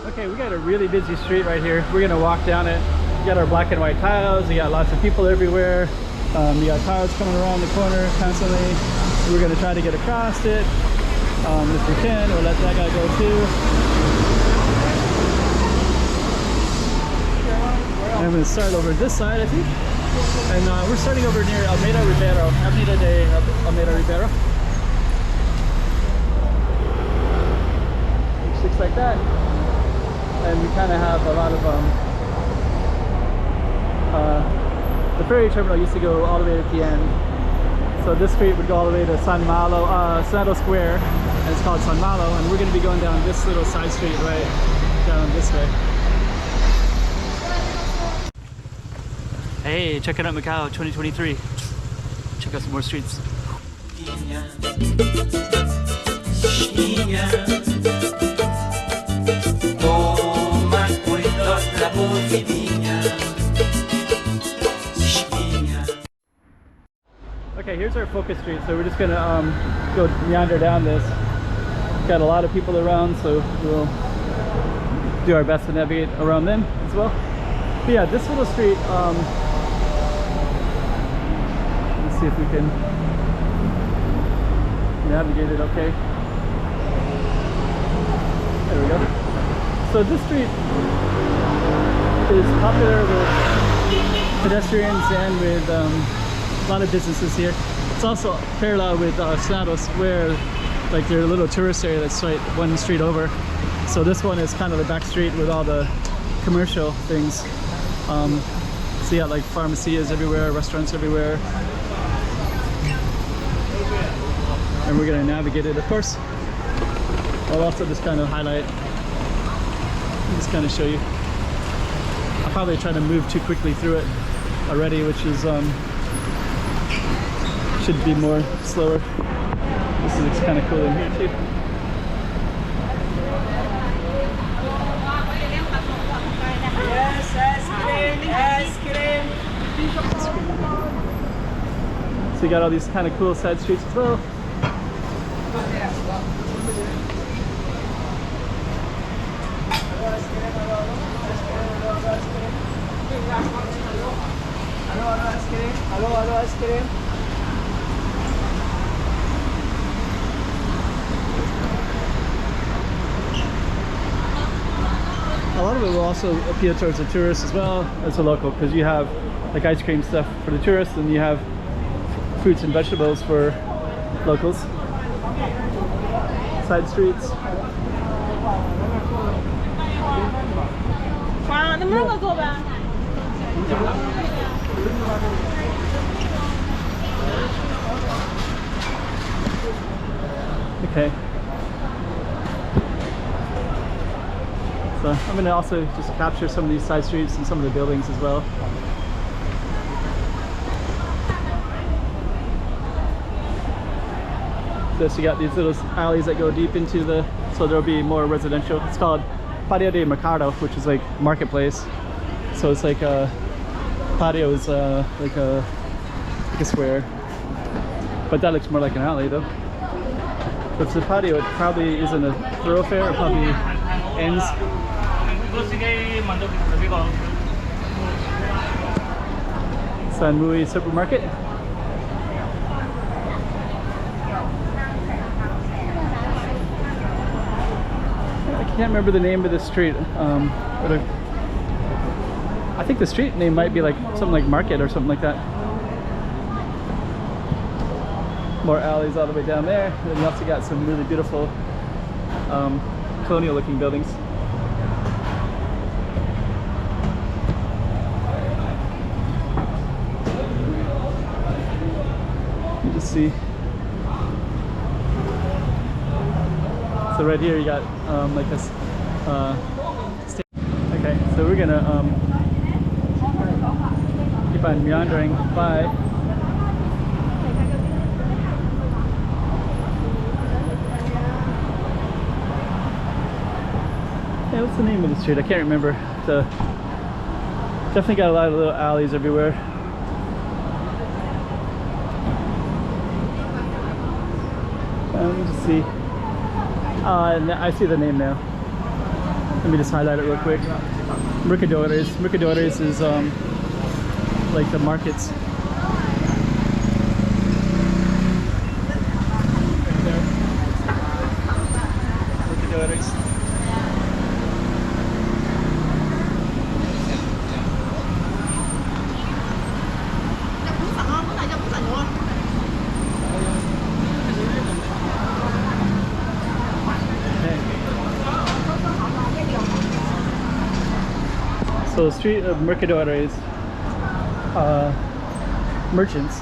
Okay, we got a really busy street right here. We're gonna walk down it. We got our black and white tiles. We got lots of people everywhere. We got cars coming around the corner constantly. We're gonna try to get across it. If we can, we'll let that guy go too. And I'm gonna start over this side, I think. And we're starting over near Avenida Ribeiro. Avenida de Almeida Ribeiro. Which looks like that. And we kind of have a lot of the ferry terminal used to go all the way at the end. So this street would go all the way to San Malo, Senado Square, and it's called San Malo, and we're going to be going down this little side street right down this way. Hey, checking out Macau 2023. Check out some more streets. Okay, here's our focus street, so we're just gonna go meander down this. Got a lot of people around, so we'll do our best to navigate around them as well. But yeah, this little street, let's see if we can navigate it okay. There we go. So this street is popular with pedestrians and with a lot of businesses here. It's also parallel with Senado Square, like their little tourist area that's right one street over. So this one is kind of the back street with all the commercial things. So yeah, like pharmacies everywhere, restaurants everywhere. And we're gonna navigate it, of course. I'll also just kind of highlight, just kind of show you. I'll probably try to move too quickly through it already, which is should be more slower. This looks kind of cool in here too. Yes, ice cream. So you got all these kind of cool side streets as well. Hello, ice cream. A lot of it will also appeal towards the tourists as well as the local, because you have like ice cream stuff for the tourists and you have fruits and vegetables for locals. Side streets. Okay. So I'm going to also just capture some of these side streets and some of the buildings as well. So you got these little alleys that go deep into the, so there'll be more residential. It's called Patio de Mercado, which is like marketplace. So it's like a patio is like a square, but that looks more like an alley though. If it's a patio, it probably isn't a thoroughfare. It probably ends. San Mui Supermarket. I can't remember the name of the street, but I think the street name might be like something like Market or something like that. More alleys all the way down there. And then you also got some really beautiful colonial looking buildings. You just see. So right here you got like this okay, so we're gonna keep on meandering by. Yeah, what's the name of the street? I can't remember. Definitely got a lot of little alleys everywhere. Let me just see. I see the name now. Let me just highlight it real quick. Mercadores. Mercadores is like the markets. Mercadores. So street of Mercadores, merchants.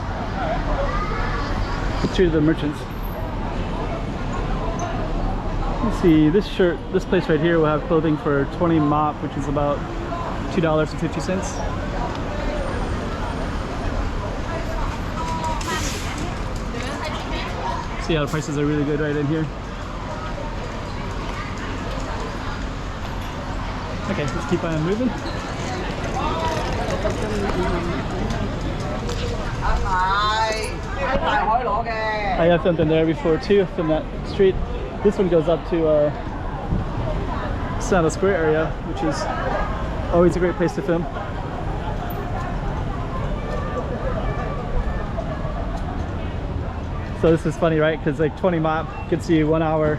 Street of the merchants. Let's see, this place right here will have clothing for 20 mop, which is about $2.50. See how the prices are really good right in here. Okay, let's keep on moving. I have filmed in there before too, from that street. This one goes up to Santa Square area, which is always a great place to film. So this is funny, right? Because like 20 mop gets you 1 hour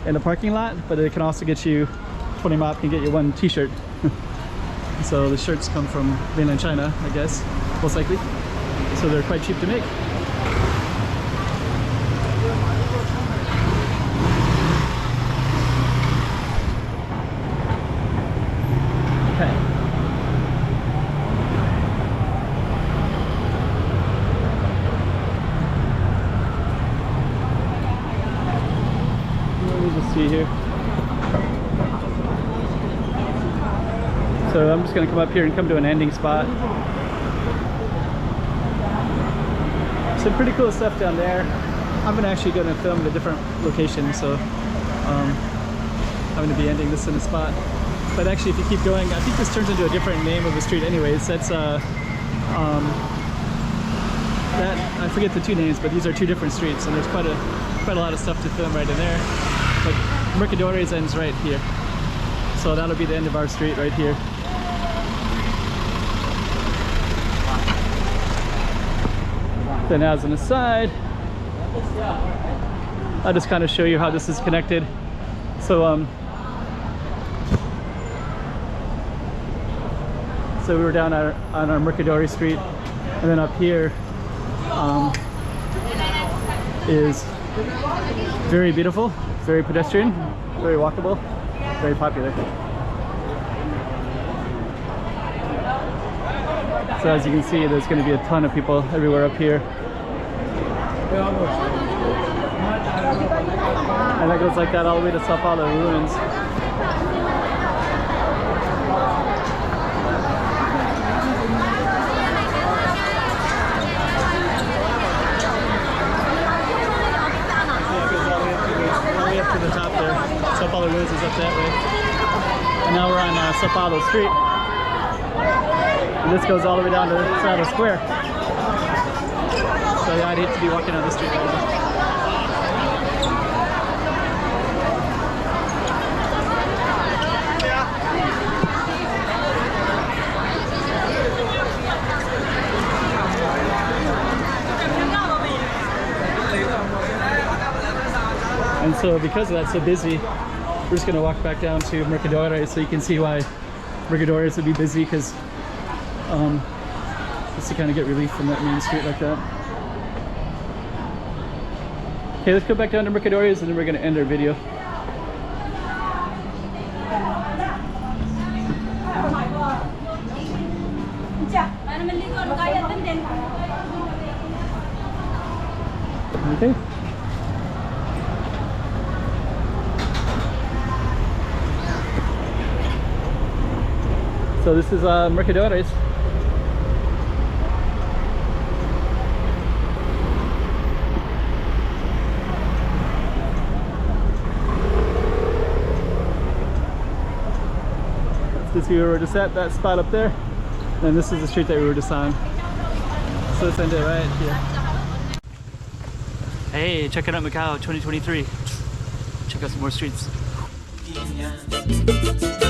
in the parking lot, but it can also get you 20 mop can get you 1 t-shirt. So the shirts come from mainland China, I guess, most likely. So they're quite cheap to make. Okay. Let me just see here. So I'm just going to come up here and come to an ending spot. Some pretty cool stuff down there. I'm actually going to film at a different location, so I'm going to be ending this in a spot. But actually, if you keep going, I think this turns into a different name of the street anyways. That's that I forget the 2 names, but these are 2 different streets, and there's quite a lot of stuff to film right in there. Like Mercadores ends right here, so that'll be the end of our street right here. Then as an aside, I'll just kind of show you how this is connected. So so we were down on our Mercadores street, and then up here is very beautiful, very pedestrian, very walkable, very popular. So as you can see, there's going to be a ton of people everywhere up here. And that goes like that all the way to Sao Paulo ruins. Yeah, it goes all the way up to the top there. Sao Paulo ruins is up that way. And now we're on Sao Paulo Street. And this goes all the way down to Santa Square. So yeah, I'd hate to be walking on the street right now. And so because that's so busy, we're just going to walk back down to Mercadores so you can see why Mercadores would be busy, because just to kind of get relief from that main street like that. Okay, let's go back down to Mercadores and then we're going to end our video. Okay. So this is Mercadores. This we were just at, that spot up there, and this is the street that we were just on. So let's end it right here. Hey, check it out Macau 2023. Check out some more streets. minha.